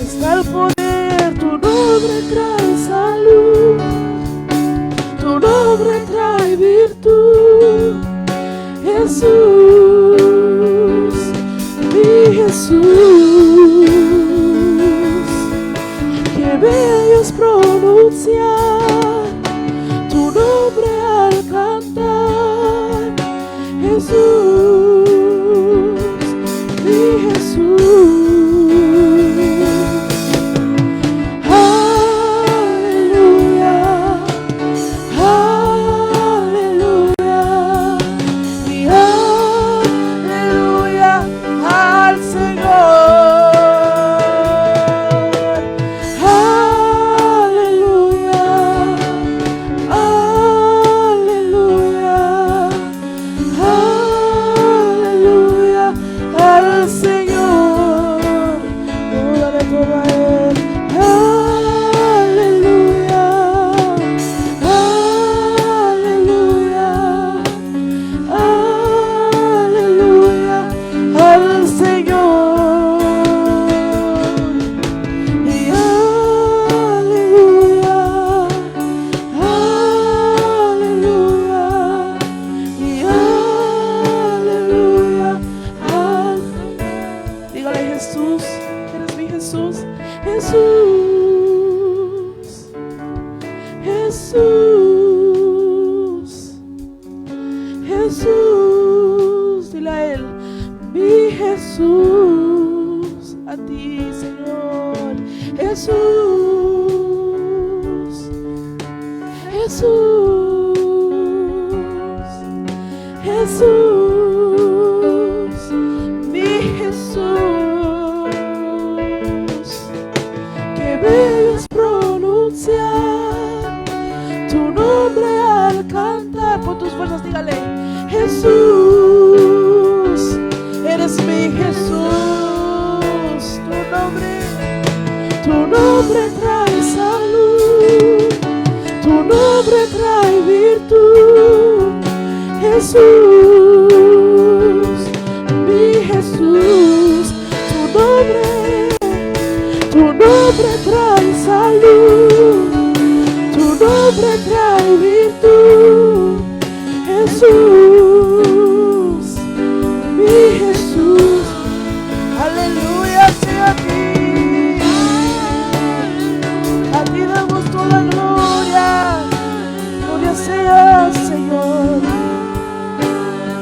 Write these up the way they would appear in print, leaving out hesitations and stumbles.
está el poder, tu nombre trae salud, tu nombre trae virtud. Jesús, mi Jesús, qué bello es pronunciar tu nombre al cantar. Jesús, mi Jesús. Jesús, dile a Él, mi Jesús, a ti, Señor. Jesús, Jesús, Jesús, mi Jesús. Qué bello es pronunciar tu nombre al cantar. Con tus fuerzas dígale, Jesús, eres mi Jesús. Tu nombre trae salud, tu nombre trae virtud. Jesús, mi Jesús, tu nombre trae salud, tu nombre trae virtud. Jesús, mi Jesús. Aleluya, sea a ti. A ti damos toda la gloria. Gloria sea, Señor.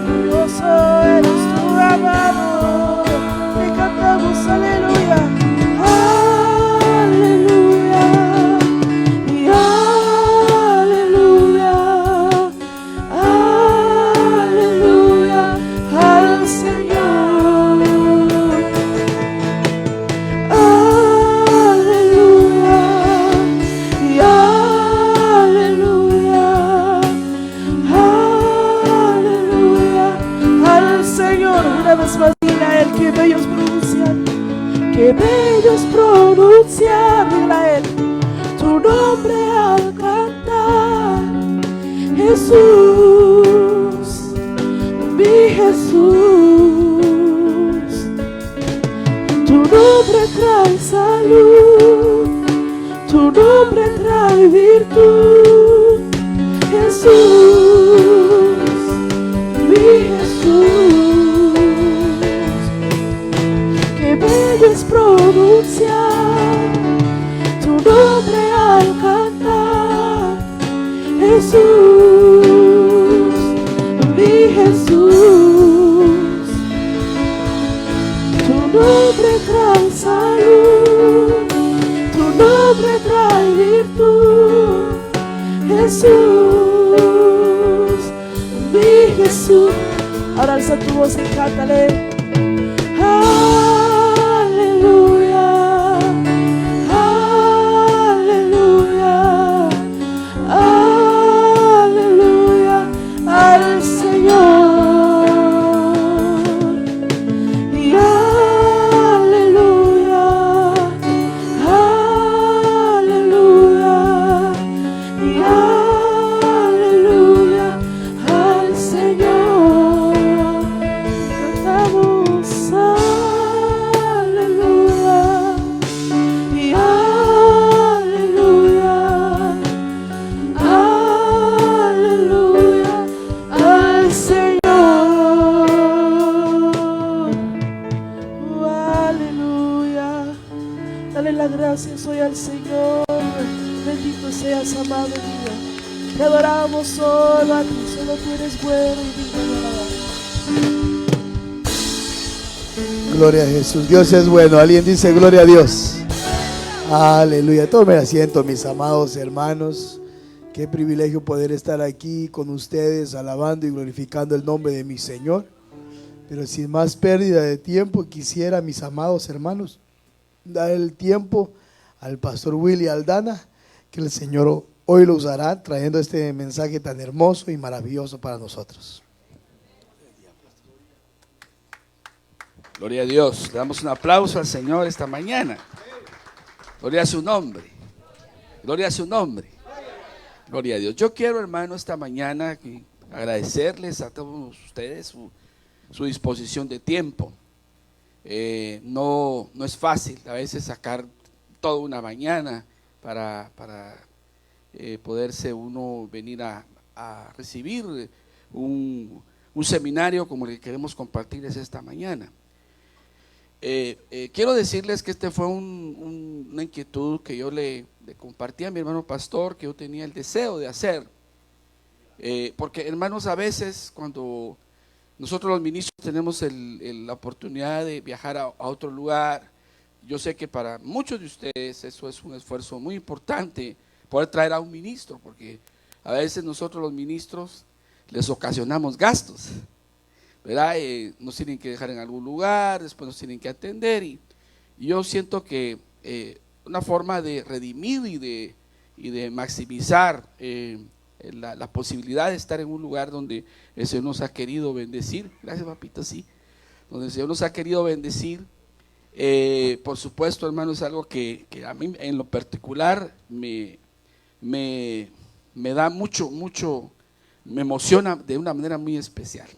Glorioso eres tu amado. Te cantamos, aleluya. Aleluya. Y aleluya. Aleluya al Señor. Aleluya. Y aleluya. Aleluya al Señor. Una vez más dile a Él, qué bello es pronunciar, qué bello es pronunciar, dile a Él, tu nombre al cantar. Jesús, mi Jesús, tu nombre trae salud, tu nombre trae virtud. Jesús, mi Jesús, qué bello es pronunciar tu nombre al cantar. Jesús, mi Jesús, tu nombre trae salud, tu nombre trae virtud. Jesús, mi Jesús. Ahora alza tu voz y cántale. Aleluya, aleluya, aleluya al Señor. Y aleluya, aleluya, y aleluya al Señor. Cantamos. glorias, amado mío. Te adoramos solo a ti, solo tú eres bueno y digno de alabar. Gloria a Jesús, Dios es bueno. Alguien dice gloria a Dios. Aleluya. Tomen asiento, mis amados hermanos. Qué privilegio poder estar aquí con ustedes, alabando y glorificando el nombre de mi Señor. Pero sin más pérdida de tiempo, quisiera, mis amados hermanos, dar el tiempo al pastor Willy Aldana, que el Señor hoy lo usará trayendo este mensaje tan hermoso y maravilloso para nosotros. Gloria a Dios. Le damos un aplauso al Señor esta mañana. Gloria a su nombre. Gloria a su nombre. Gloria a Dios. Yo quiero, hermano, esta mañana agradecerles a todos ustedes su disposición de tiempo. No es fácil a veces sacar toda una mañana para poderse uno venir a recibir un seminario como el que queremos compartirles esta mañana. Quiero decirles que este fue una inquietud que yo le compartí a mi hermano pastor, que yo tenía el deseo de hacer, porque hermanos, a veces cuando nosotros los ministros tenemos la oportunidad de viajar a otro lugar, yo sé que para muchos de ustedes eso es un esfuerzo muy importante, poder traer a un ministro, porque a veces nosotros los ministros les ocasionamos gastos, ¿verdad? Nos tienen que dejar en algún lugar, después nos tienen que atender, y yo siento que una forma de redimir y de maximizar la posibilidad de estar en un lugar donde el Señor nos ha querido bendecir, gracias papito, sí, donde el Señor nos ha querido bendecir, por supuesto, hermano, es algo que a mí en lo particular me da mucho, me emociona de una manera muy especial.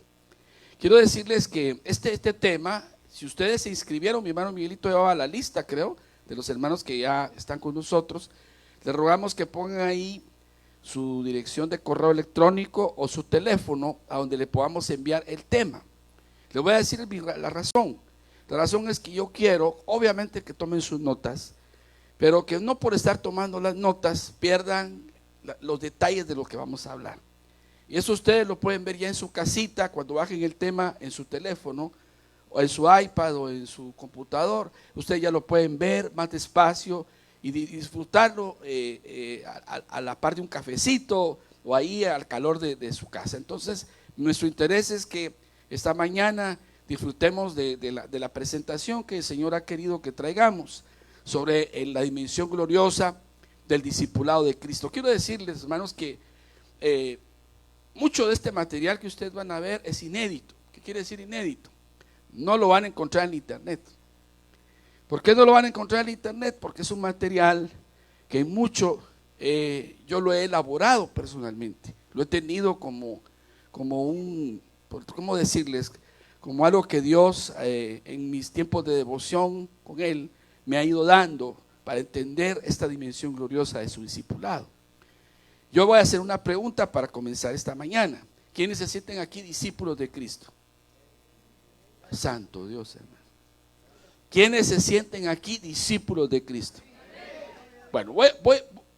Quiero decirles que este tema, si ustedes se inscribieron, mi hermano Miguelito llevaba la lista, creo, de los hermanos que ya están con nosotros, les rogamos que pongan ahí su dirección de correo electrónico o su teléfono a donde le podamos enviar el tema. Les voy a decir la razón. La razón es que yo quiero, obviamente, que tomen sus notas, pero que no por estar tomando las notas pierdan los detalles de lo que vamos a hablar. Y eso ustedes lo pueden ver ya en su casita, cuando bajen el tema en su teléfono, o en su iPad, o en su computador. Ustedes ya lo pueden ver más despacio y disfrutarlo a la par de un cafecito, o ahí al calor de su casa. Entonces, nuestro interés es que esta mañana disfrutemos de la presentación que el Señor ha querido que traigamos sobre la dimensión gloriosa del discipulado de Cristo. Quiero decirles, hermanos, que mucho de este material que ustedes van a ver es inédito. ¿Qué quiere decir inédito? No lo van a encontrar en internet. ¿Por qué no lo van a encontrar en internet? Porque es un material que mucho yo lo he elaborado personalmente. Lo he tenido como ¿cómo decirles? Como algo que Dios en mis tiempos de devoción con Él me ha ido dando para entender esta dimensión gloriosa de su discipulado. Yo voy a hacer una pregunta para comenzar esta mañana. ¿Quiénes se sienten aquí discípulos de Cristo? Santo Dios, hermano. ¿Quiénes se sienten aquí discípulos de Cristo? Bueno,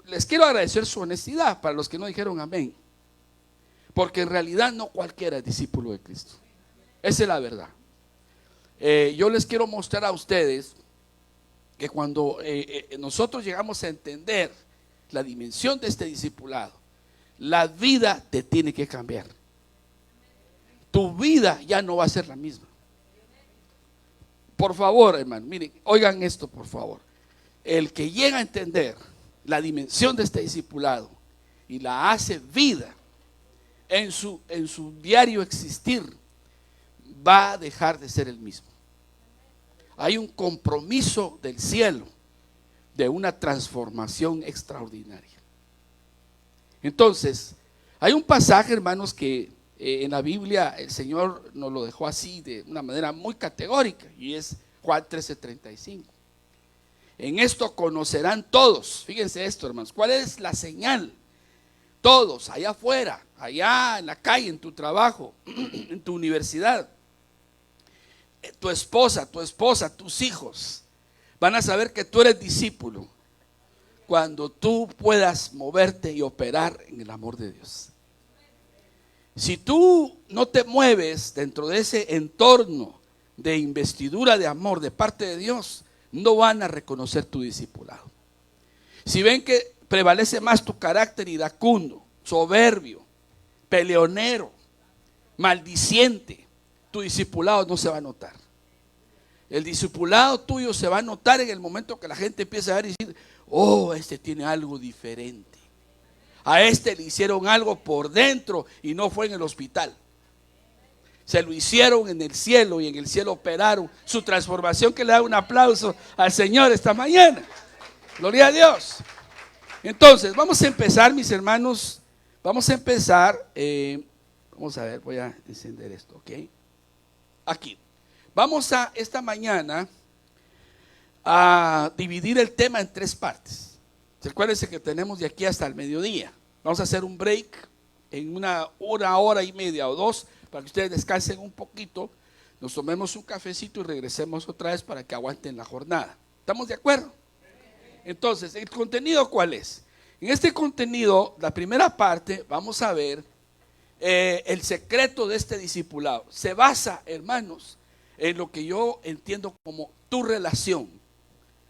les quiero agradecer su honestidad para los que no dijeron amén. Porque en realidad no cualquiera es discípulo de Cristo. Esa es la verdad. Yo les quiero mostrar a ustedes que cuando nosotros llegamos a entender la dimensión de este discipulado, la vida te tiene que cambiar. Tu vida ya no va a ser la misma. Por favor, hermano, miren, oigan esto, por favor. El que llega a entender la dimensión de este discipulado y la hace vida en su diario existir, va a dejar de ser el mismo. Hay un compromiso del cielo de una transformación extraordinaria. Entonces, hay un pasaje, hermanos, que en la Biblia el Señor nos lo dejó así de una manera muy categórica, y es Juan 13:35. En esto conocerán todos, fíjense esto, hermanos, ¿cuál es la señal? Todos, allá afuera, allá en la calle, en tu trabajo, en tu universidad, tu esposa, tus hijos, van a saber que tú eres discípulo cuando tú puedas moverte y operar en el amor de Dios. Si tú no te mueves dentro de ese entorno de investidura de amor de parte de Dios, no van a reconocer tu discipulado. Si ven que prevalece más tu carácter iracundo, soberbio, peleonero, maldiciente, tu discipulado no se va a notar. El discipulado tuyo se va a notar en el momento que la gente empieza a ver y decir: oh, este tiene algo diferente. A este le hicieron algo por dentro y no fue en el hospital. Se lo hicieron en el cielo y en el cielo operaron su transformación, que le da un aplauso al Señor esta mañana. Gloria a Dios. Entonces, vamos a empezar, mis hermanos. Vamos a empezar. Vamos a ver, voy a encender esto, ¿ok? Aquí. Vamos a esta mañana a dividir el tema en 3 partes. Recuérdense que tenemos de aquí hasta el mediodía. Vamos a hacer un break en una hora y media o 2 para que ustedes descansen un poquito, nos tomemos un cafecito y regresemos otra vez para que aguanten la jornada. ¿Estamos de acuerdo? Entonces, ¿el contenido cuál es? En este contenido, la primera parte, vamos a ver el secreto de este discipulado. Se basa, hermanos, en lo que yo entiendo como tu relación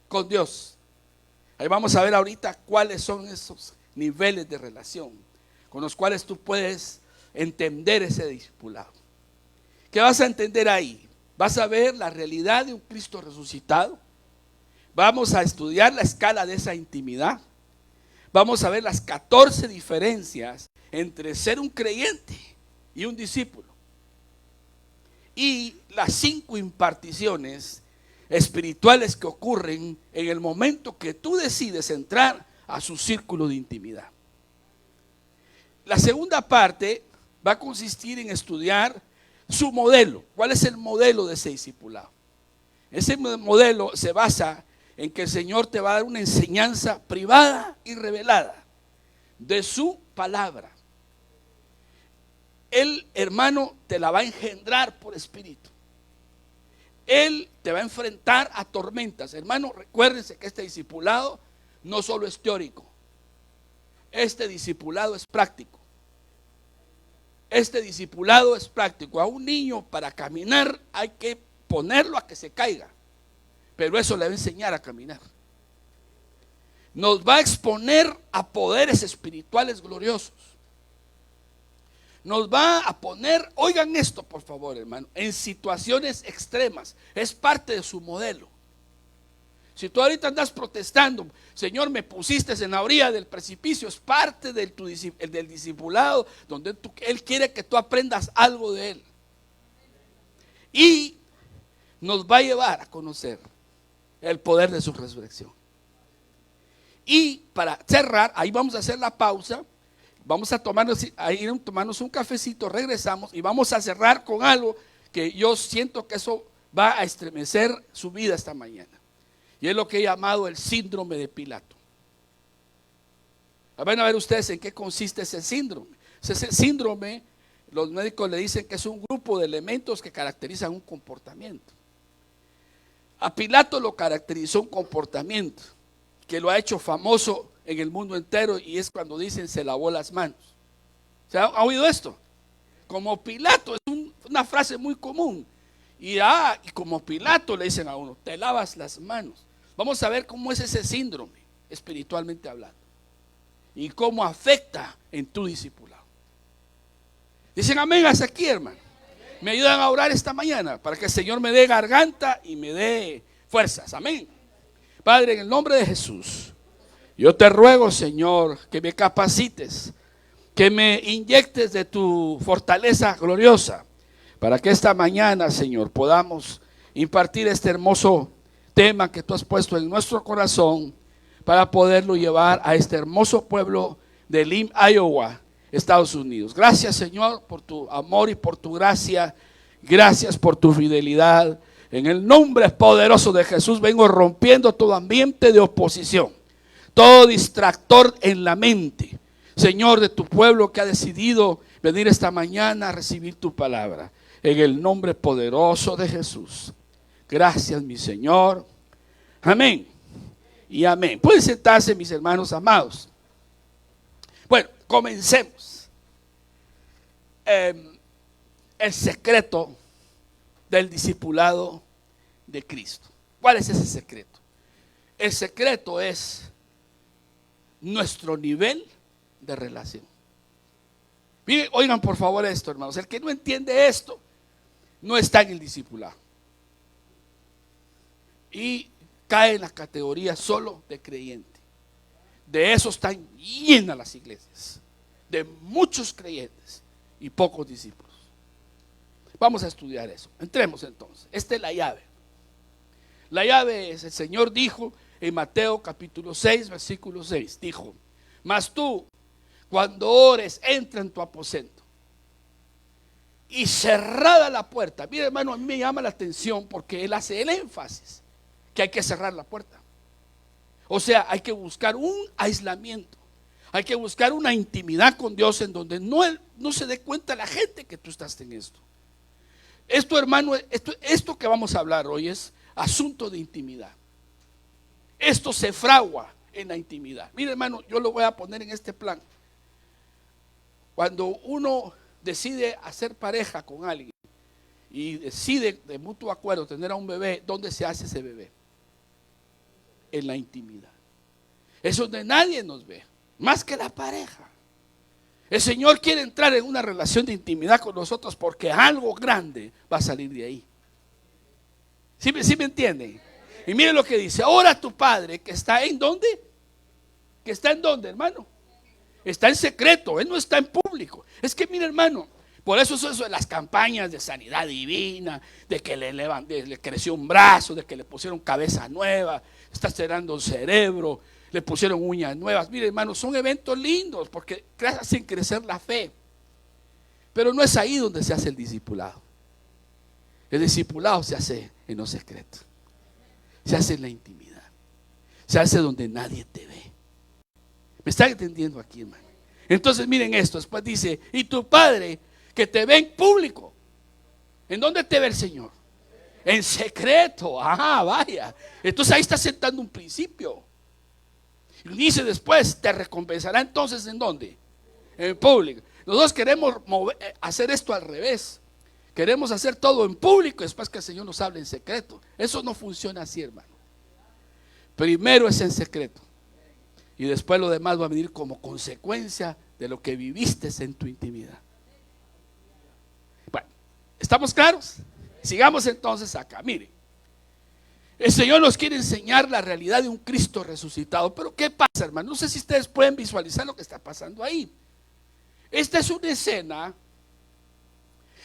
con Dios. Ahí vamos a ver ahorita cuáles son esos niveles de relación con los cuales tú puedes entender ese discipulado. ¿Qué vas a entender ahí? Vas a ver la realidad de un Cristo resucitado. Vamos a estudiar la escala de esa intimidad. Vamos a ver las 14 diferencias entre ser un creyente y un discípulo. Y las 5 imparticiones espirituales que ocurren en el momento que tú decides entrar a su círculo de intimidad. La segunda parte va a consistir en estudiar su modelo. ¿Cuál es el modelo de ese discipulado? Ese modelo se basa en que el Señor te va a dar una enseñanza privada y revelada de su palabra. El hermano te la va a engendrar por espíritu. Él te va a enfrentar a tormentas. Hermano, recuérdense que este discipulado no solo es teórico. Este discipulado es práctico. Este discipulado es práctico. A un niño para caminar hay que ponerlo a que se caiga. Pero eso le va a enseñar a caminar. Nos va a exponer a poderes espirituales gloriosos. Nos va a poner, oigan esto por favor hermano, en situaciones extremas. Es parte de su modelo. Si tú ahorita andas protestando: Señor, me pusiste en la orilla del precipicio, es parte del discipulado, donde Él quiere que tú aprendas algo de Él. Y nos va a llevar a conocer el poder de su resurrección. Y para cerrar, ahí vamos a hacer la pausa. Vamos a tomarnos un cafecito, regresamos y vamos a cerrar con algo que yo siento que eso va a estremecer su vida esta mañana. Y es lo que he llamado el síndrome de Pilato. Van a ver ustedes en qué consiste ese síndrome. Ese síndrome, los médicos le dicen que es un grupo de elementos que caracterizan un comportamiento. A Pilato lo caracterizó un comportamiento que lo ha hecho famoso en el mundo entero, y es cuando dicen se lavó las manos. ¿Se ha oído esto? Como Pilato, es una frase muy común. Y como Pilato le dicen a uno, te lavas las manos. Vamos a ver cómo es ese síndrome, espiritualmente hablando, y cómo afecta en tu discipulado. Dicen amén hasta aquí, hermano. Me ayudan a orar esta mañana para que el Señor me dé garganta y me dé fuerzas. Amén. Padre, en el nombre de Jesús, yo te ruego, Señor, que me capacites, que me inyectes de tu fortaleza gloriosa, para que esta mañana, Señor, podamos impartir este hermoso tema que tú has puesto en nuestro corazón, para poderlo llevar a este hermoso pueblo de Lim, Iowa, Estados Unidos. Gracias, Señor, por tu amor y por tu gracia. Gracias por tu fidelidad. En el nombre poderoso de Jesús vengo rompiendo todo ambiente de oposición, todo distractor en la mente, Señor, de tu pueblo que ha decidido venir esta mañana a recibir tu palabra. En el nombre poderoso de Jesús. Gracias, mi Señor. Amén. y amén. Pueden sentarse, mis hermanos amados. Bueno, comencemos. El secreto del discipulado de Cristo. ¿Cuál es ese secreto? El secreto es nuestro nivel de relación. Miren, oigan por favor esto, hermanos. El que no entiende esto no está en el discipulado y cae en la categoría solo de creyente. De eso están llenas las iglesias, de muchos creyentes y pocos discípulos. Vamos a estudiar eso. Entremos entonces. Esta es la llave. La llave es, el Señor dijo en Mateo capítulo 6, versículo 6, dijo: mas tú, cuando ores, entra en tu aposento y cerrada la puerta. Mira, hermano, a mí me llama la atención porque él hace el énfasis que hay que cerrar la puerta. O sea, hay que buscar un aislamiento, hay que buscar una intimidad con Dios en donde no se dé cuenta la gente que tú estás en esto. Esto, hermano, esto que vamos a hablar hoy es asunto de intimidad. Esto se fragua en la intimidad. Mire, hermano, yo lo voy a poner en este plan. Cuando uno decide hacer pareja con alguien y decide de mutuo acuerdo tener a un bebé, ¿dónde se hace ese bebé? En la intimidad. Es donde nadie nos ve, más que la pareja. El Señor quiere entrar en una relación de intimidad con nosotros porque algo grande va a salir de ahí. ¿Sí me entienden? Y miren lo que dice: ora a tu Padre que está en ¿dónde? ¿Que está en dónde, hermano? Está en secreto, Él no está en público. Es que mire, hermano, por eso de las campañas de sanidad divina, de que le creció un brazo, de que le pusieron cabeza nueva, está cerrando el cerebro, le pusieron uñas nuevas. Mire, hermano, son eventos lindos porque hacen crecer la fe. Pero no es ahí donde se hace el discipulado. El discipulado se hace en lo secreto, se hace en la intimidad, se hace donde nadie te ve. ¿Me está entendiendo aquí, hermano? Entonces miren esto, después dice: y tu Padre que te ve en público, ¿en dónde te ve el Señor? En secreto. Ah, vaya. Entonces ahí está sentando un principio. Y dice después: te recompensará entonces ¿en dónde? En público. Nosotros queremos hacer esto al revés. Queremos hacer todo en público y después que el Señor nos hable en secreto. Eso no funciona así, hermano. Primero es en secreto y después lo demás va a venir como consecuencia de lo que viviste en tu intimidad. Bueno, ¿estamos claros? Sigamos entonces acá. Miren, el Señor nos quiere enseñar la realidad de un Cristo resucitado. Pero ¿qué pasa, hermano? No sé si ustedes pueden visualizar lo que está pasando ahí. Esta es una escena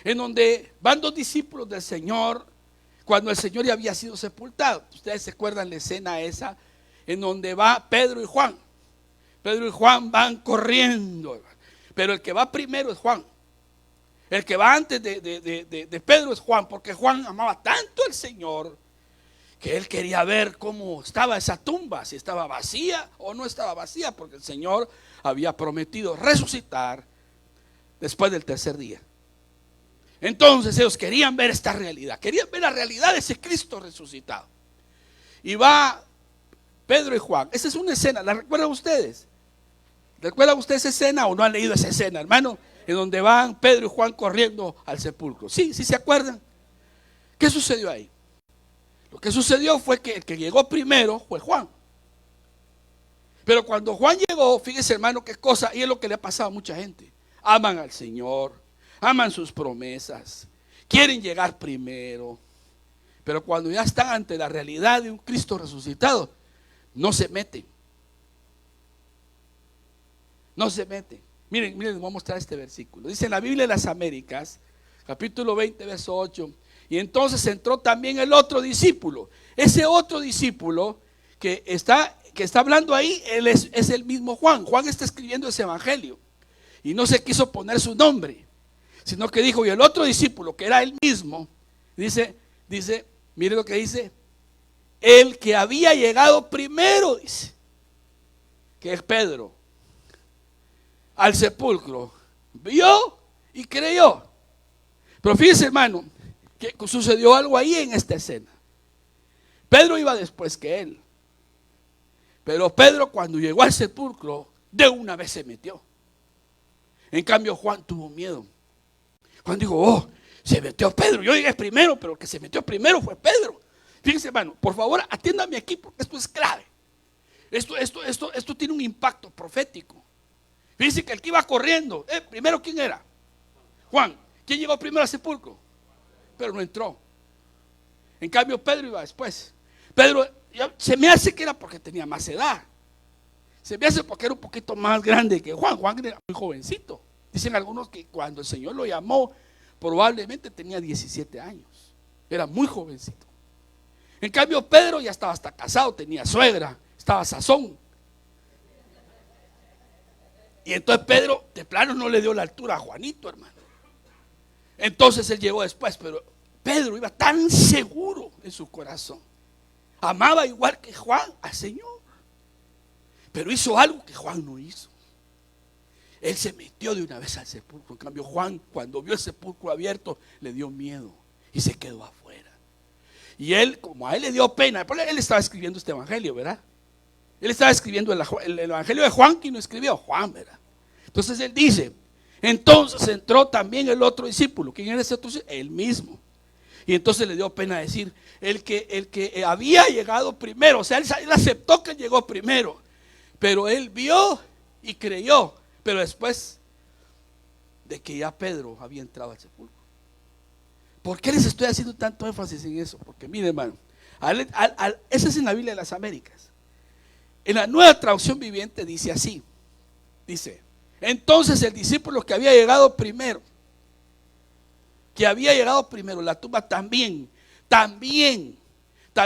en donde van dos discípulos del Señor cuando el Señor ya había sido sepultado. Ustedes se acuerdan la escena esa en donde va Pedro y Juan. Pedro y Juan van corriendo, pero el que va primero es Juan. El que va antes de Pedro es Juan, porque Juan amaba tanto al Señor que él quería ver cómo estaba esa tumba, si estaba vacía o no estaba vacía, porque el Señor había prometido resucitar después del tercer día. Entonces ellos querían ver esta realidad, querían ver la realidad de ese Cristo resucitado. Y va Pedro y Juan. Esa es una escena, ¿la recuerdan ustedes? ¿Recuerdan ustedes esa escena o no han leído esa escena, hermano? En donde van Pedro y Juan corriendo al sepulcro. Sí se acuerdan. ¿Qué sucedió ahí? Lo que sucedió fue que el que llegó primero fue Juan. Pero cuando Juan llegó, fíjese, hermano, qué cosa, y es lo que le ha pasado a mucha gente. Aman al Señor, aman sus promesas, quieren llegar primero, pero cuando ya están ante la realidad de un Cristo resucitado, no se meten. No se meten. Miren, les voy a mostrar este versículo. Dice en la Biblia de las Américas, capítulo 20, verso 8. Y entonces entró también el otro discípulo. Ese otro discípulo que está hablando ahí, él es el mismo Juan. Juan está escribiendo ese evangelio. Y no se quiso poner su nombre, sino que dijo: y el otro discípulo, que era él mismo, dice, mire lo que dice: el que había llegado primero, dice, que es Pedro, al sepulcro, vio y creyó. Pero fíjese, hermano, que sucedió algo ahí en esta escena. Pedro iba después que él. Pero Pedro, cuando llegó al sepulcro, de una vez se metió. En cambio, Juan tuvo miedo. Juan dijo, oh, se metió Pedro. Yo llegué primero, pero el que se metió primero fue Pedro. Fíjense, hermano, por favor, atiéndame aquí porque esto es clave. Esto tiene un impacto profético. Fíjense que el que iba corriendo, primero, ¿quién era? Juan. ¿Quién llegó primero al sepulcro? Pero no entró. En cambio, Pedro iba después. Pedro, se me hace que era porque tenía más edad. Se me hace porque era un poquito más grande que Juan. Juan era muy jovencito. Dicen algunos que cuando el Señor lo llamó, probablemente tenía 17 años. Era muy jovencito. En cambio, Pedro ya estaba hasta casado, tenía suegra, estaba sazón. Y entonces Pedro, de plano, no le dio la altura a Juanito, hermano. Entonces él llegó después, pero Pedro iba tan seguro en su corazón. Amaba igual que Juan al Señor. Pero hizo algo que Juan no hizo. Él se metió de una vez al sepulcro. En cambio, Juan, cuando vio el sepulcro abierto, le dio miedo y se quedó afuera. Y él, como a él le dio pena, él estaba escribiendo este evangelio, ¿verdad? Él estaba escribiendo el evangelio de Juan, que no escribió Juan, ¿verdad? Entonces él dice, entonces entró también el otro discípulo. ¿Quién era ese otro discípulo? Él mismo. Y entonces le dio pena decir, el que había llegado primero, o sea, él aceptó que llegó primero, pero él vio y creyó, pero después de que ya Pedro había entrado al sepulcro. ¿Por qué les estoy haciendo tanto énfasis en eso? Porque mire, hermano, esa es en la Biblia de las Américas. En la Nueva Traducción Viviente dice así, dice, entonces el discípulo que había llegado primero, la tumba también,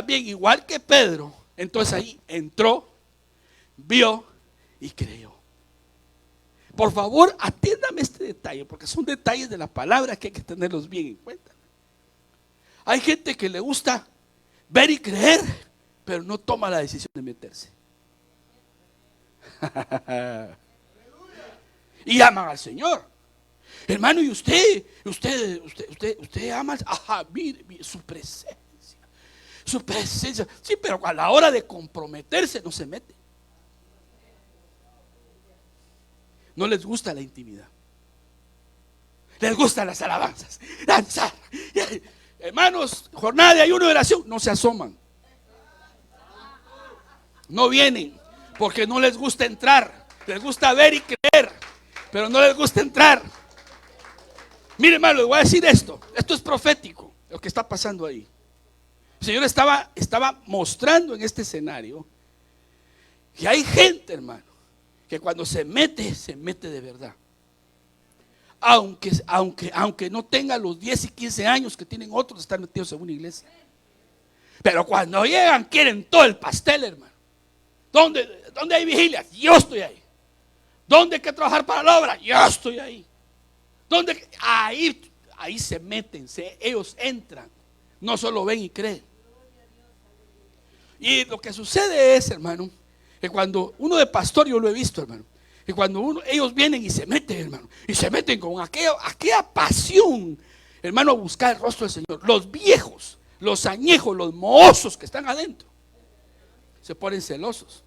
igual que Pedro, entonces ahí entró, vio y creyó. Por favor, atiéndame este detalle, porque son detalles de la palabra que hay que tenerlos bien en cuenta. Hay gente que le gusta ver y creer, pero no toma la decisión de meterse. Y aman al Señor. Hermano, y usted ama, mire su presencia. Sí, pero a la hora de comprometerse no se mete. No les gusta la intimidad. Les gustan las alabanzas, danzar. Hermanos, jornada de ayuno y oración, no se asoman. No vienen porque no les gusta entrar. Les gusta ver y creer, pero no les gusta entrar. Mire, hermano, le voy a decir esto. Esto es profético, lo que está pasando ahí. El Señor estaba mostrando en este escenario que hay gente, hermano, que cuando se mete de verdad. Aunque no tenga los 10 y 15 años que tienen otros de estar metidos en una iglesia. Pero cuando llegan quieren todo el pastel, hermano. ¿Dónde hay vigilia? Yo estoy ahí. ¿Dónde hay que trabajar para la obra? Yo estoy ahí. Ahí se meten, ellos entran. No solo ven y creen. Y lo que sucede es, hermano, que cuando uno de pastor, yo lo he visto, hermano, que cuando ellos vienen y se meten, hermano, y se meten con aquella pasión, hermano, a buscar el rostro del Señor. Los viejos, los añejos, los mohozos que están adentro, se ponen celosos.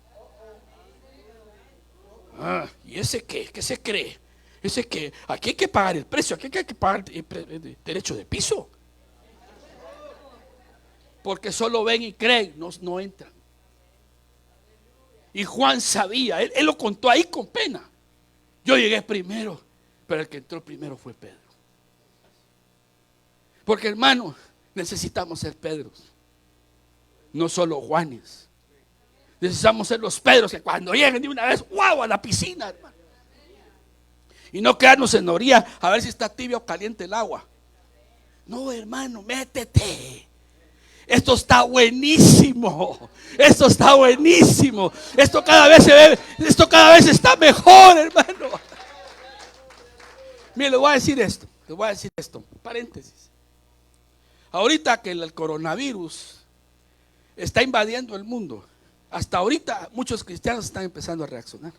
¿Y ese qué? ¿Qué se cree? Ese que aquí hay que pagar el precio, aquí hay que pagar el derecho de piso. Porque solo ven y creen, no entran. Y Juan sabía, él lo contó ahí con pena. Yo llegué primero, pero el que entró primero fue Pedro. Porque, hermano, necesitamos ser Pedros, no solo Juanes. Necesitamos ser los Pedros que cuando lleguen de una vez, ¡wow!, a la piscina, hermano. Y no quedarnos en orilla a ver si está tibio o caliente el agua. No, hermano, métete. Esto está buenísimo. Esto está buenísimo. Esto cada vez está mejor, hermano. Mire, le voy a decir esto. Paréntesis. Ahorita que el coronavirus está invadiendo el mundo, hasta ahorita muchos cristianos están empezando a reaccionar.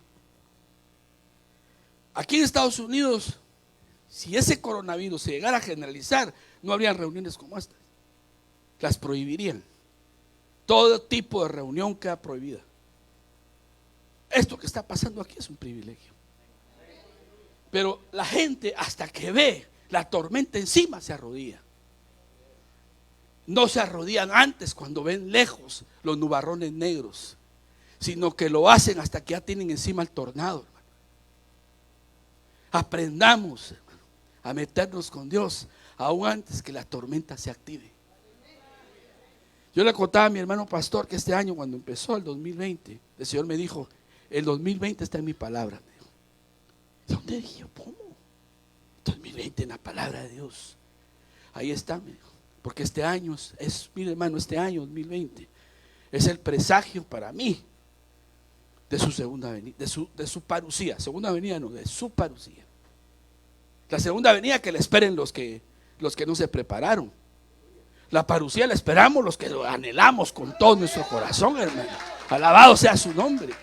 Aquí en Estados Unidos, si ese coronavirus se llegara a generalizar, no habrían reuniones como estas. Las prohibirían. Todo tipo de reunión queda prohibida. esto que está pasando aquí es un privilegio. Pero la gente, hasta que ve la tormenta encima, se arrodilla. No se arrodillan antes cuando ven lejos los nubarrones negros, sino que lo hacen hasta que ya tienen encima el tornado, hermano. Aprendamos, hermano, a meternos con Dios aún antes que la tormenta se active. Yo le contaba a mi hermano pastor que este año, cuando empezó el 2020, el Señor me dijo: el 2020 está en mi palabra. Me dijo. ¿Dónde dije yo? ¿Cómo? 2020 en la palabra de Dios. Ahí está, me dijo. Porque este año mire hermano, este año 2020 es el presagio para mí de su segunda venida, de su parucía. Segunda venida no, de su parucía. La segunda venida que le esperen los que no se prepararon. La parucía la esperamos los que lo anhelamos con todo nuestro corazón, hermano. Alabado sea su nombre.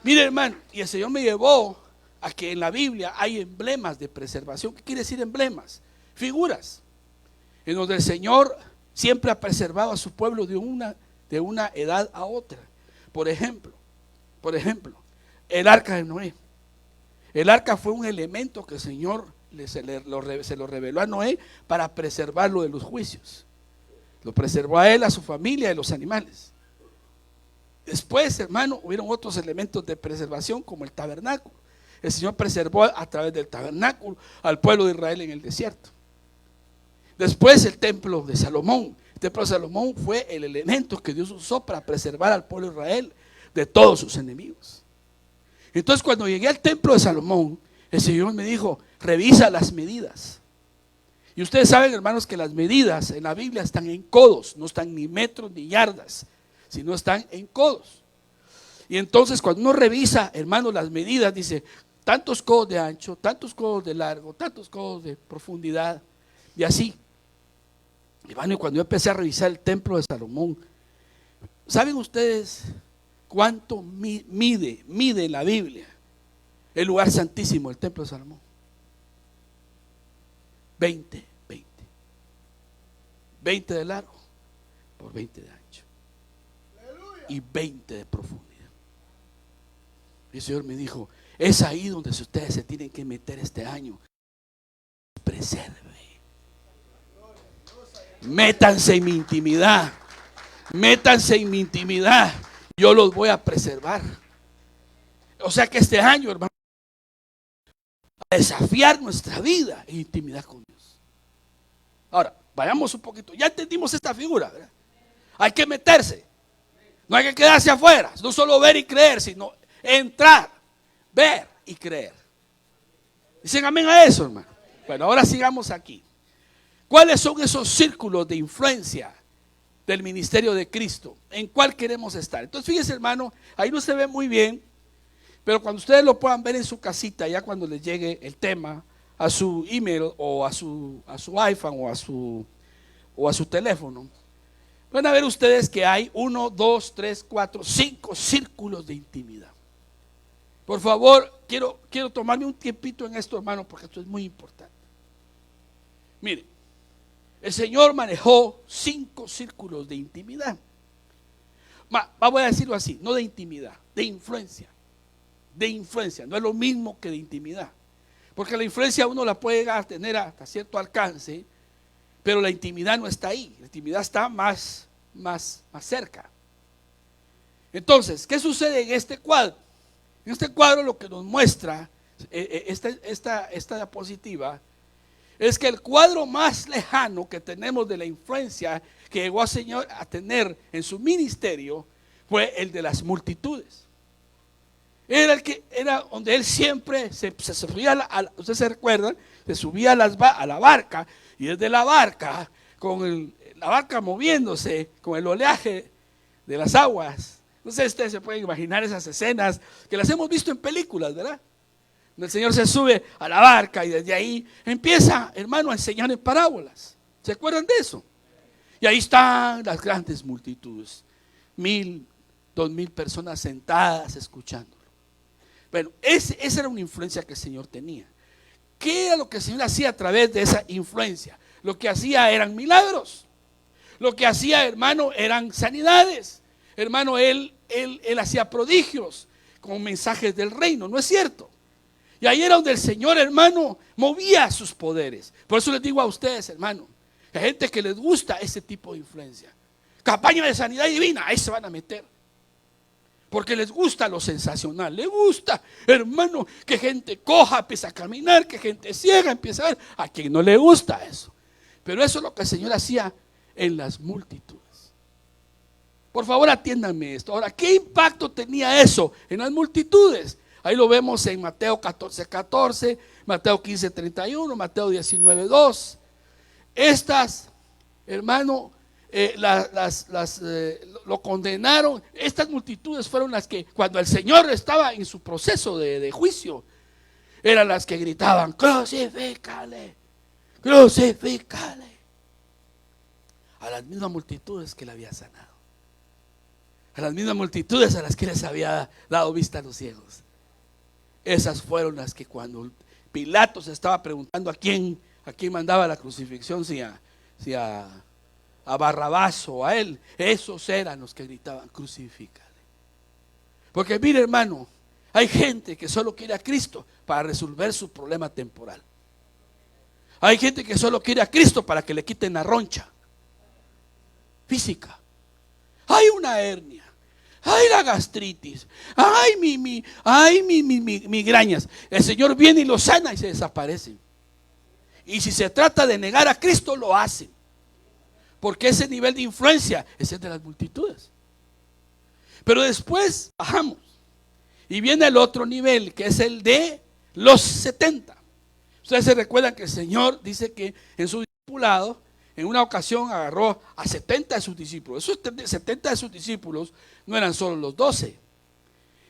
Mire, hermano, y el Señor me llevó a que en la Biblia hay emblemas de preservación. ¿Qué quiere decir emblemas? Figuras en donde el Señor siempre ha preservado a su pueblo de una edad a otra. Por ejemplo, el arca de Noé. El arca fue un elemento que el Señor se lo reveló a Noé para preservarlo de los juicios. Lo preservó a él, a su familia y a los animales. Después, hermano, hubieron otros elementos de preservación como el tabernáculo. El Señor preservó a través del tabernáculo al pueblo de Israel en el desierto. Después el templo de Salomón. El templo de Salomón fue el elemento que Dios usó para preservar al pueblo de Israel de todos sus enemigos. Entonces, cuando llegué al templo de Salomón, el Señor me dijo: revisa las medidas. Y ustedes saben, hermanos, que las medidas en la Biblia están en codos, no están ni metros ni yardas, sino están en codos. Y entonces cuando uno revisa, hermanos, las medidas, dice tantos codos de ancho, tantos codos de largo, tantos codos de profundidad, y así. Hermano, y cuando yo empecé a revisar el templo de Salomón, ¿saben ustedes cuánto mide en la Biblia el lugar santísimo, el templo de Salomón? 20 de largo por 20 de ancho y 20 de profundidad. Y el Señor me dijo: es ahí donde ustedes se tienen que meter este año. Preserve. Métanse en mi intimidad. Métanse en mi intimidad. Yo los voy a preservar. O sea que este año, hermano, a desafiar nuestra vida en intimidad con Dios. Ahora, vayamos un poquito. Ya entendimos esta figura, ¿verdad? Hay que meterse. No hay que quedarse afuera. No solo ver y creer, sino entrar, ver y creer. Dicen amén a eso, hermano. Bueno, ahora sigamos aquí. ¿Cuáles son esos círculos de influencia del ministerio de Cristo? ¿En cuál queremos estar? Entonces, fíjense, hermano, ahí no se ve muy bien, pero cuando ustedes lo puedan ver en su casita, ya cuando les llegue el tema a su email o a su iPhone o a su teléfono, van a ver ustedes que hay 1, 2, 3, 4, 5 círculos de intimidad. Por favor, quiero tomarme un tiempito en esto, hermano, porque esto es muy importante. Mire, el Señor manejó 5 círculos de intimidad. Voy a decirlo así, no de intimidad, de influencia. De influencia, no es lo mismo que de intimidad. Porque la influencia uno la puede llegar a tener hasta cierto alcance, pero la intimidad no está ahí. La intimidad está más cerca. Entonces, ¿qué sucede en este cuadro? En este cuadro lo que nos muestra esta diapositiva es que el cuadro más lejano que tenemos de la influencia que llegó al Señor a tener en su ministerio fue el de las multitudes. Era donde él siempre se subía, ustedes se recuerdan, se subía a la barca, y desde la barca, la barca moviéndose con el oleaje de las aguas. No sé si ustedes se pueden imaginar esas escenas que las hemos visto en películas, ¿verdad? El Señor se sube a la barca y desde ahí empieza, hermano, a enseñar en parábolas. ¿Se acuerdan de eso? Y ahí están las grandes multitudes, 1,000, 2,000 personas sentadas escuchándolo. Bueno, esa era una influencia que el Señor tenía. ¿Qué era lo que el Señor hacía a través de esa influencia? Lo que hacía eran milagros. Lo que hacía, hermano, eran sanidades. hermano, él hacía prodigios con mensajes del reino, ¿no es cierto? Y ahí era donde el Señor, hermano, movía sus poderes. Por eso les digo a ustedes, hermano, hay gente que les gusta ese tipo de influencia. Campaña de sanidad divina, ahí se van a meter. Porque les gusta lo sensacional, les gusta, hermano, que gente coja empieza a caminar, que gente ciega empieza a ver. A quien no le gusta eso. Pero eso es lo que el Señor hacía en las multitudes. Por favor, atiéndanme esto. Ahora, ¿qué impacto tenía eso en las multitudes? Ahí lo vemos en Mateo 14:14, Mateo 15:31, Mateo 19:2. Estas, hermano, lo condenaron. Estas multitudes fueron las que, cuando el Señor estaba en su proceso de juicio, eran las que gritaban: crucifícale, crucifícale. A las mismas multitudes que le había sanado, a las mismas multitudes a las que les había dado vista a los ciegos. Esas fueron las que, cuando Pilato se estaba preguntando a quién mandaba la crucifixión, si a Barrabás o a él, esos eran los que gritaban: crucifícale. Porque mire, hermano, hay gente que solo quiere a Cristo para resolver su problema temporal. Hay gente que solo quiere a Cristo para que le quiten la roncha física. Hay una hernia, hay la gastritis, hay migrañas. El Señor viene y lo sana y se desaparecen. Y si se trata de negar a Cristo, lo hacen. Porque ese nivel de influencia es el de las multitudes. Pero después bajamos y viene el otro nivel, que es el de los 70. Ustedes se recuerdan que el Señor dice que en su discipulado, en una ocasión agarró a 70 de sus discípulos. Esos 70 de sus discípulos no eran solo los 12.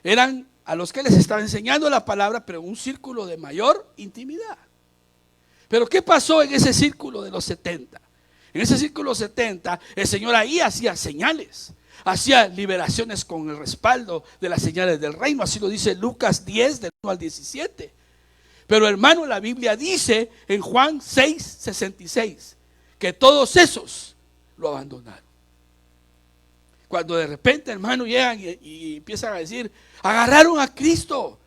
Eran a los que les estaba enseñando la palabra, pero en un círculo de mayor intimidad. Pero ¿qué pasó en ese círculo de los 70? En ese círculo 70, el Señor ahí hacía señales, hacía liberaciones con el respaldo de las señales del reino. Así lo dice Lucas 10, del 1 al 17. Pero, hermano, la Biblia dice en Juan 6:66 que todos esos lo abandonaron. Cuando de repente, hermano, llegan y empiezan a decir: agarraron a Cristo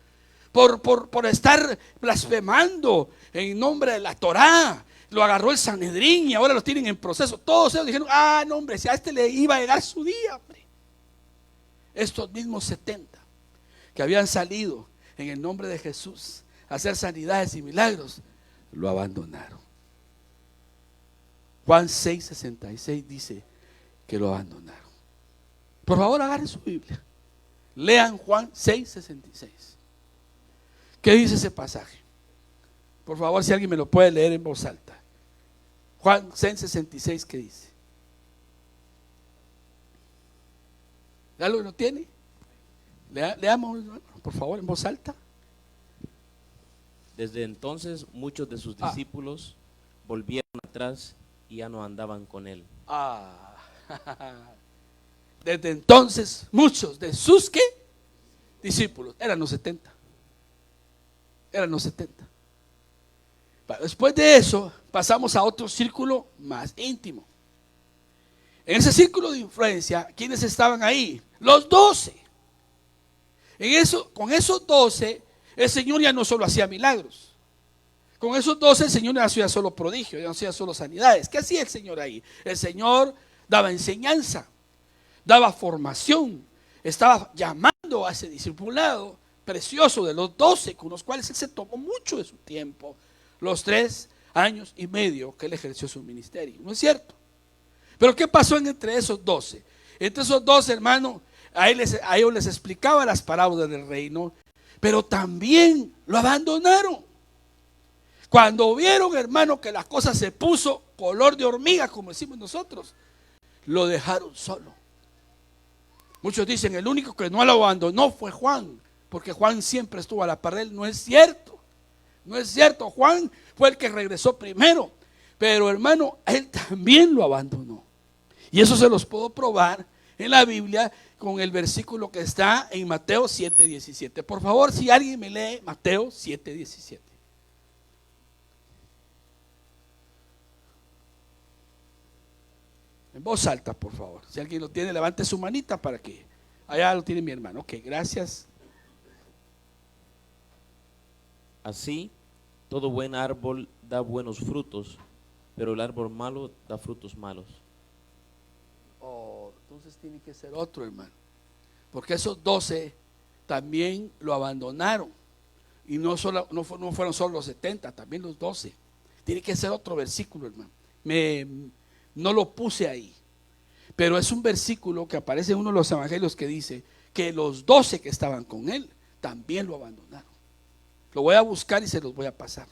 por estar blasfemando en nombre de la Torá. Lo agarró el Sanedrín y ahora lo tienen en proceso. Todos ellos dijeron: no, hombre, si a este le iba a llegar su día, hombre. Estos mismos 70 que habían salido en el nombre de Jesús a hacer sanidades y milagros, lo abandonaron. Juan 6:66 dice que lo abandonaron. Por favor, agarren su Biblia, lean Juan 6:66. ¿Qué dice ese pasaje? Por favor, si alguien me lo puede leer en voz alta. Juan 6:66, ¿qué dice? ¿Ya lo tiene? Leamos, por favor, en voz alta. Desde entonces muchos de sus discípulos volvieron atrás y ya no andaban con él. Desde entonces muchos de sus ¿qué? Discípulos, eran los 70. Eran los 70. Después de eso pasamos a otro círculo más íntimo. En ese círculo de influencia, ¿quiénes estaban ahí? Los 12. Con esos 12 el Señor ya no solo hacía milagros. Con esos 12 el Señor no hacía solo prodigios, ya no hacía solo sanidades. ¿Qué hacía el Señor ahí? El Señor daba enseñanza, daba formación, estaba llamando a ese discipulado precioso de los 12, con los cuales Él se tomó mucho de su tiempo, los 3 años y medio que Él ejerció su ministerio. ¿No es cierto? Pero ¿qué pasó entre esos 12? Entre esos 12, hermano, a ellos les explicaba las parábolas del reino, pero también lo abandonaron. Cuando vieron, hermano, que la cosa se puso color de hormiga, como decimos nosotros, lo dejaron solo. Muchos dicen: el único que no lo abandonó fue Juan, porque Juan siempre estuvo a la par de él. No es cierto, no es cierto. Juan fue el que regresó primero, pero, hermano, él también lo abandonó. Y eso se los puedo probar en la Biblia con el versículo que está en Mateo 7:17. Por favor, si alguien me lee Mateo 7:17. En voz alta, por favor. Si alguien lo tiene, levante su manita para que... Allá lo tiene mi hermano. Ok, gracias. Así, todo buen árbol da buenos frutos, pero el árbol malo da frutos malos. Oh, entonces tiene que ser otro, hermano. Porque esos 12 también lo abandonaron. Y no fueron solo los 70, también los 12. Tiene que ser otro versículo, hermano. No lo puse ahí. Pero es un versículo que aparece en uno de los evangelios que dice que los 12 que estaban con él también lo abandonaron. Lo voy a buscar y se los voy a pasar.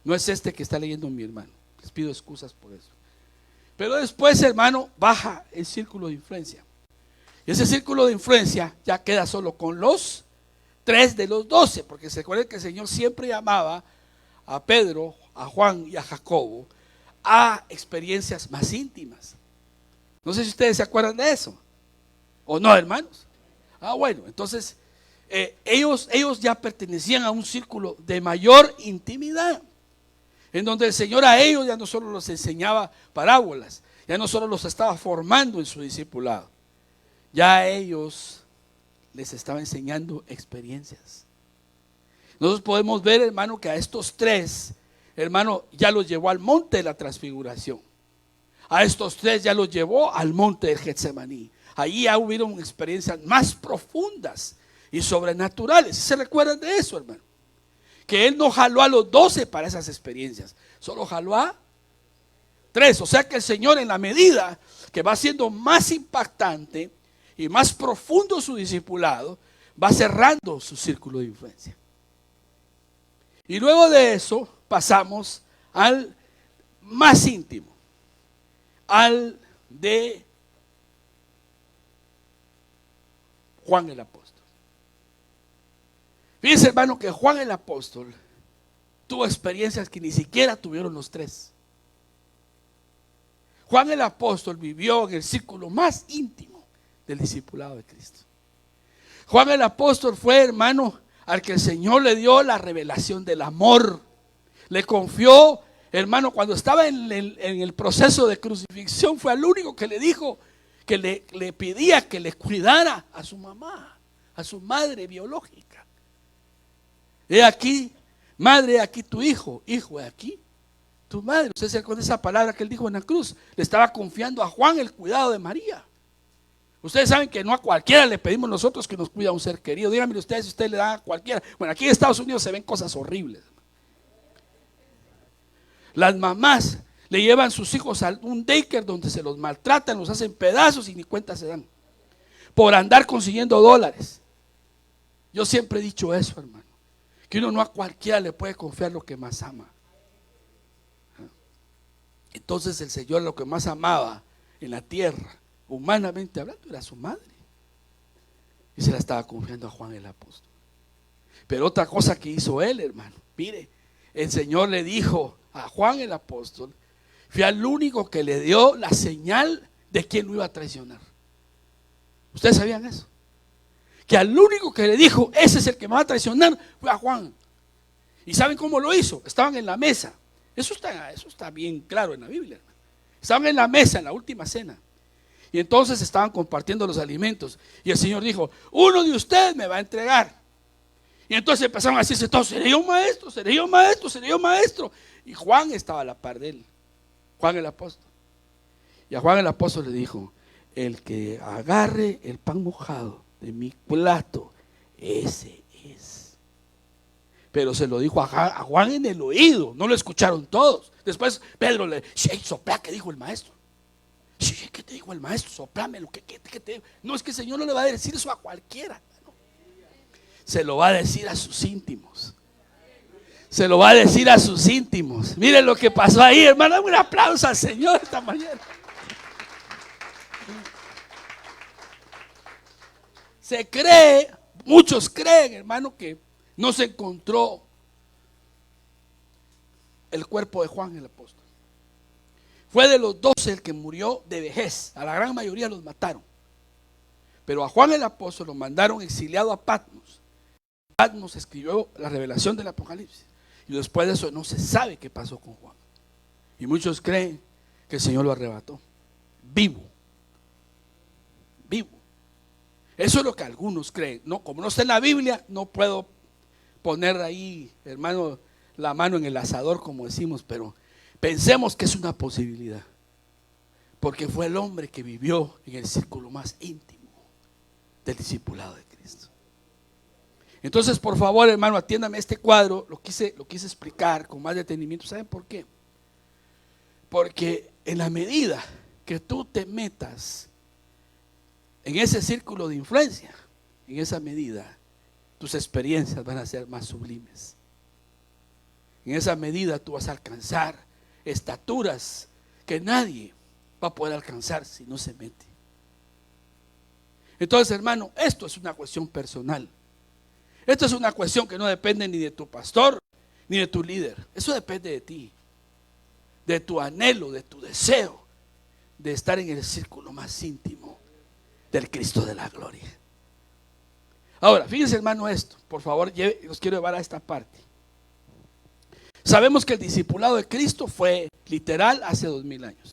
No es este que está leyendo mi hermano. Les pido excusas por eso. Pero después, hermano, baja el círculo de influencia. Y ese círculo de influencia ya queda solo con los 3 de los 12. Porque se acuerdan que el Señor siempre llamaba a Pedro, a Juan y a Jacobo a experiencias más íntimas. No sé si ustedes se acuerdan de eso. ¿O no, hermanos? Bueno, entonces ellos ya pertenecían a un círculo de mayor intimidad, en donde el Señor a ellos ya no solo los enseñaba parábolas, ya no solo los estaba formando en su discipulado, ya a ellos les estaba enseñando experiencias. Nosotros podemos ver, hermano, que a estos 3, hermano, ya los llevó al monte de la transfiguración. A estos 3 ya los llevó al monte de Getsemaní. Allí ya hubieron experiencias más profundas y sobrenaturales. ¿Se recuerdan de eso, hermano? Que Él no jaló a los 12 para esas experiencias, solo jaló a 3. O sea que el Señor, en la medida que va siendo más impactante y más profundo su discipulado, va cerrando su círculo de influencia. Y luego de eso pasamos al más íntimo, al de Juan el apóstol. Fíjense, hermano, que Juan el apóstol tuvo experiencias que ni siquiera tuvieron los 3. Juan el apóstol vivió en el círculo más íntimo del discipulado de Cristo. Juan el apóstol fue, hermano, al que el Señor le dio la revelación del amor. Le confió, hermano, cuando estaba en el proceso de crucifixión, fue el único que le dijo, que le pedía que le cuidara a su mamá, a su madre biológica. He aquí, madre, he aquí tu hijo, hijo, he aquí tu madre. Usted se acuerda de esa palabra que él dijo en la cruz. Le estaba confiando a Juan el cuidado de María. Ustedes saben que no a cualquiera le pedimos nosotros que nos cuida a un ser querido. Díganme ustedes si usted le da a cualquiera. Bueno, aquí en Estados Unidos se ven cosas horribles. Las mamás le llevan sus hijos a un daycare donde se los maltratan, los hacen pedazos y ni cuenta se dan, por andar consiguiendo dólares. Yo siempre he dicho eso, hermano, que uno no a cualquiera le puede confiar lo que más ama. Entonces el Señor lo que más amaba en la tierra, humanamente hablando, era su madre. Y se la estaba confiando a Juan el apóstol. Pero otra cosa que hizo él, hermano, mire, el Señor le dijo a Juan el apóstol, fue al único que le dio la señal de quién lo iba a traicionar. ¿Ustedes sabían eso? Que al único que le dijo, ese es el que me va a traicionar, fue a Juan. ¿Y saben cómo lo hizo? Estaban en la mesa. Eso está bien claro en la Biblia, hermano. Estaban en la mesa en la última cena. Y entonces estaban compartiendo los alimentos. Y el Señor dijo, uno de ustedes me va a entregar. Y entonces empezaron a decirse todos, seré yo maestro, seré yo maestro, seré yo maestro. Y Juan estaba a la par de él, Juan el apóstol. Y a Juan el apóstol le dijo, el que agarre el pan mojado de mi plato, ese es. Pero se lo dijo a Juan en el oído, no lo escucharon todos. Después Pedro le dijo, sopla, ¿qué dijo el maestro? ¿Qué te dijo el maestro? Soplámelo, ¿qué te dijo? No, es que el Señor no le va a decir eso a cualquiera, ¿no? Se lo va a decir a sus íntimos. Se lo va a decir a sus íntimos. Miren lo que pasó ahí, hermano. Un aplauso al Señor esta mañana. Se cree, muchos creen, hermano, que no se encontró el cuerpo de Juan el apóstol. Fue de los 12 el que murió de vejez. A la gran mayoría los mataron. Pero a Juan el apóstol lo mandaron exiliado a Patmos. Patmos escribió la revelación del Apocalipsis. Y después de eso no se sabe qué pasó con Juan. Y muchos creen que el Señor lo arrebató. vivo. Vivo. Eso es lo que algunos creen. No, como no está en la Biblia, no puedo poner ahí, hermano, la mano en el asador, como decimos, pero pensemos que es una posibilidad. Porque fue el hombre que vivió en el círculo más íntimo del discipulado de Cristo. Entonces, por favor, hermano, atiéndame este cuadro. Lo quise explicar con más detenimiento. ¿Saben por qué? Porque en la medida que tú te metas en ese círculo de influencia, en esa medida tus experiencias van a ser más sublimes. En esa medida tú vas a alcanzar estaturas que nadie va a poder alcanzar si no se mete. Entonces, hermano, esto es una cuestión personal. Esto es una cuestión que no depende ni de tu pastor ni de tu líder. Eso depende de ti, de tu anhelo, de tu deseo de estar en el círculo más íntimo del Cristo de la gloria. Ahora, fíjense, hermano, esto, por favor, los quiero llevar a esta parte. Sabemos que el discipulado de Cristo fue literal hace 2000 años.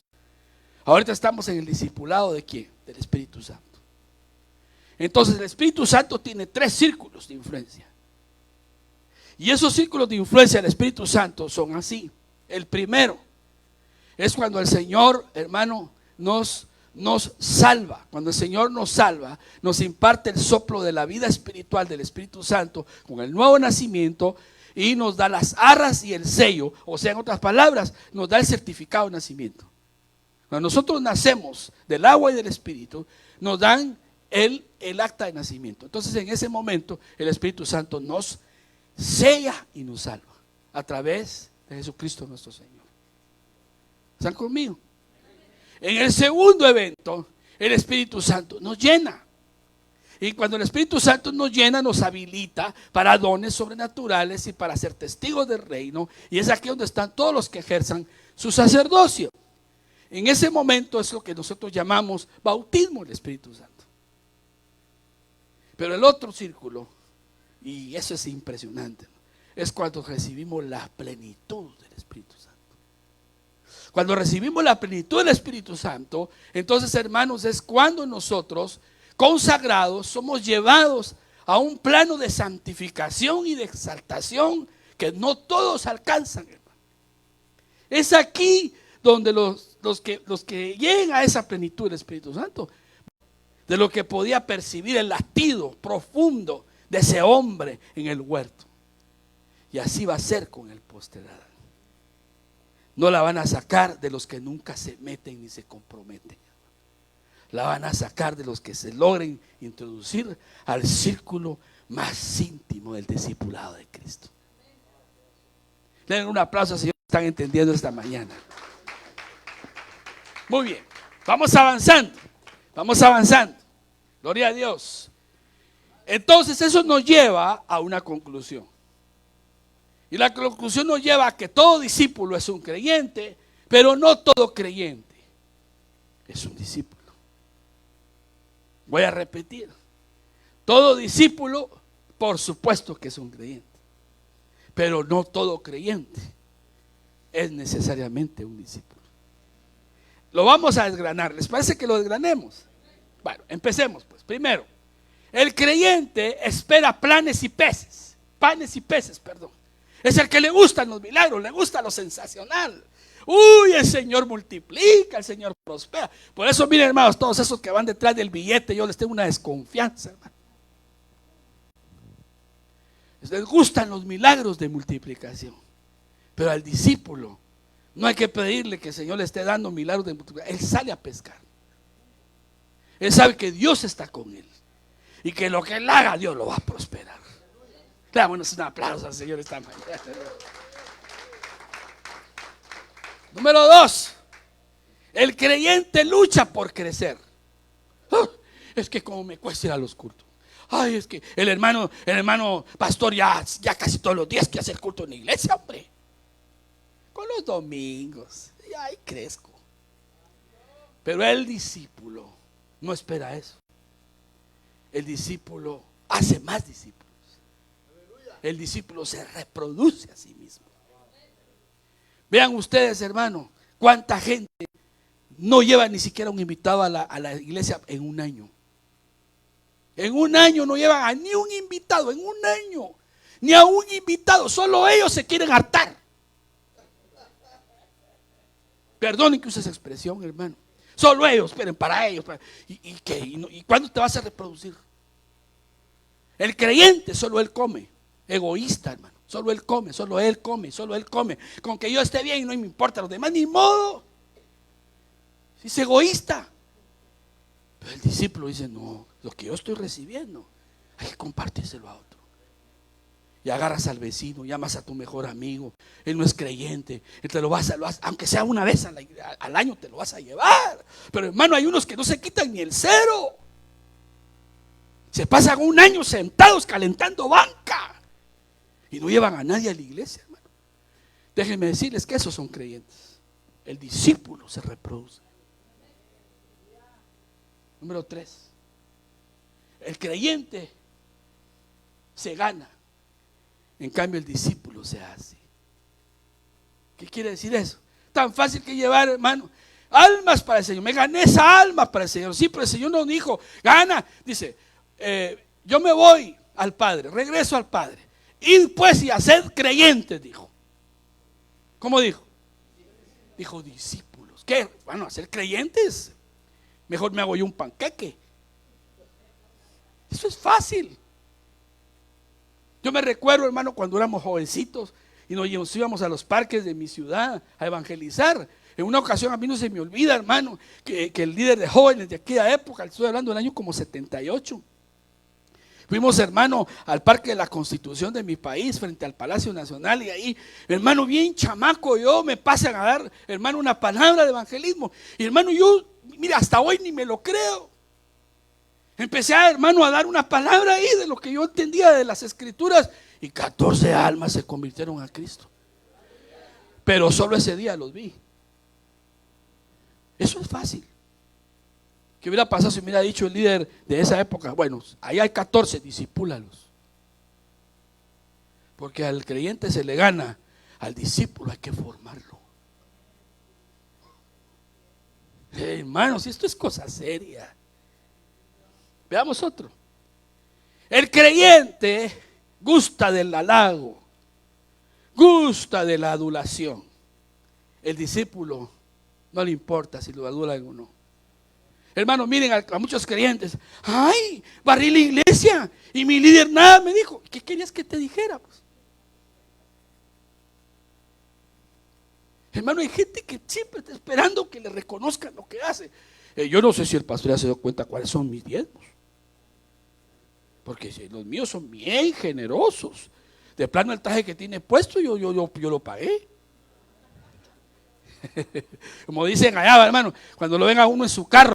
Ahorita estamos en el discipulado ¿de quién? Del Espíritu Santo. Entonces el Espíritu Santo tiene 3 círculos de influencia. Y esos círculos de influencia del Espíritu Santo son así. El primero es cuando el Señor, hermano, nos salva. Cuando el Señor nos salva, nos imparte el soplo de la vida espiritual del Espíritu Santo con el nuevo nacimiento y nos da las arras y el sello. O sea, en otras palabras, nos da el certificado de nacimiento. Cuando nosotros nacemos del agua y del Espíritu, nos dan el acta de nacimiento. Entonces, en ese momento, el Espíritu Santo nos sella y nos salva a través de Jesucristo nuestro Señor. ¿Están conmigo? En el segundo evento, el Espíritu Santo nos llena. Y cuando el Espíritu Santo nos llena, nos habilita para dones sobrenaturales y para ser testigos del reino. Y es aquí donde están todos los que ejerzan su sacerdocio. En ese momento es lo que nosotros llamamos bautismo del Espíritu Santo. Pero el otro círculo, y eso es impresionante, ¿no?, es cuando recibimos la plenitud del Espíritu Santo. Cuando recibimos la plenitud del Espíritu Santo, entonces, hermanos, es cuando nosotros, consagrados, somos llevados a un plano de santificación y de exaltación que no todos alcanzan, hermano. Es aquí donde los que lleguen a esa plenitud del Espíritu Santo, de lo que podía percibir el latido profundo de ese hombre en el huerto. Y así va a ser con el posteridad. No la van a sacar de los que nunca se meten ni se comprometen. La van a sacar de los que se logren introducir al círculo más íntimo del discipulado de Cristo. Den un aplauso, Señor, que están entendiendo esta mañana. Muy bien, vamos avanzando. Vamos avanzando. Gloria a Dios. Entonces eso nos lleva a una conclusión. Y la conclusión nos lleva a que todo discípulo es un creyente, pero no todo creyente es un discípulo. Voy a repetir. Todo discípulo, por supuesto que es un creyente, pero no todo creyente es necesariamente un discípulo. Lo vamos a desgranar. ¿Les parece que lo desgranemos? Bueno, empecemos pues. Primero, el creyente espera panes y peces, perdón. Es el que le gustan los milagros, le gusta lo sensacional. Uy, el Señor multiplica, el Señor prospera. Por eso, miren, hermanos, todos esos que van detrás del billete, yo les tengo una desconfianza, hermano. Les gustan los milagros de multiplicación. Pero al discípulo no hay que pedirle que el Señor le esté dando milagros de multiplicación. Él sale a pescar. Él sabe que Dios está con él y que lo que él haga, Dios lo va a prosperar. Dámonos un aplauso al Señor esta mañana. Número 2, el creyente lucha por crecer. Es que como me cuesta ir a los cultos. Ay, es que el hermano pastor ya casi todos los días quiere hacer culto en la iglesia, hombre. Con los domingos, y ahí crezco. Pero el discípulo no espera eso. El discípulo hace más discípulos. El discípulo se reproduce a sí mismo. Vean ustedes, hermano, cuánta gente no lleva ni siquiera un invitado a la iglesia en un año. En un año no llevan a ni un invitado, en un año. Ni a un invitado, solo ellos se quieren hartar. Perdonen que use esa expresión, hermano. Solo ellos, esperen, para ellos. ¿Y cuándo te vas a reproducir? El creyente solo él come. Egoísta, hermano. Solo él come, solo él come, solo él come. Con que yo esté bien y no me importa los demás, ni modo. Si es egoísta. Pero el discípulo dice, no, lo que yo estoy recibiendo, hay que compartírselo a otro. Y agarras al vecino, llamas a tu mejor amigo, él no es creyente, él te lo vas a, aunque sea una vez al año te lo vas a llevar. Pero hermano, hay unos que no se quitan ni el cero. Se pasan un año sentados calentando banca y no llevan a nadie a la iglesia, hermano. Déjenme decirles que esos son creyentes. El discípulo se reproduce. Número 3. El creyente se gana. En cambio el discípulo se hace. ¿Qué quiere decir eso? Tan fácil que llevar, hermano, almas para el Señor. Me gané esa alma para el Señor. Sí, pero el Señor nos dijo, gana. Dice, yo me voy al Padre, regreso al Padre. Id pues y haced creyentes, dijo. ¿Cómo dijo? Dijo discípulos. ¿Qué? Bueno, hacer creyentes. Mejor me hago yo un panqueque. Eso es fácil. Yo me recuerdo, hermano, cuando éramos jovencitos y nos íbamos a los parques de mi ciudad a evangelizar. En una ocasión, a mí no se me olvida, hermano, que el líder de jóvenes de aquella época, estoy hablando del año como 78. Fuimos, hermano, al Parque de la Constitución de mi país, frente al Palacio Nacional, y ahí, hermano, bien chamaco yo, me pasan a dar, hermano, una palabra de evangelismo. Y hermano, yo, mira, hasta hoy ni me lo creo. Empecé, hermano, a dar una palabra ahí de lo que yo entendía de las escrituras, y 14 almas se convirtieron a Cristo. Pero solo ese día los vi. Eso es fácil. ¿Qué hubiera pasado si me hubiera dicho el líder de esa época? Bueno, ahí hay 14, discípulalos. Porque al creyente se le gana, al discípulo hay que formarlo. Hermanos, esto es cosa seria. Veamos otro. El creyente gusta del halago, gusta de la adulación. El discípulo no le importa si lo adulan o no. Hermano, miren a muchos creyentes. Ay, barrí la iglesia y mi líder nada me dijo. ¿Qué querías que te dijera? Pues? Hermano, hay gente que siempre está esperando que le reconozcan lo que hace. Yo no sé si el pastor ya se dio cuenta cuáles son mis diezmos. Porque los míos son bien generosos. De plano el traje que tiene puesto yo lo pagué. Como dicen allá, hermano, cuando lo ven a uno en su carro.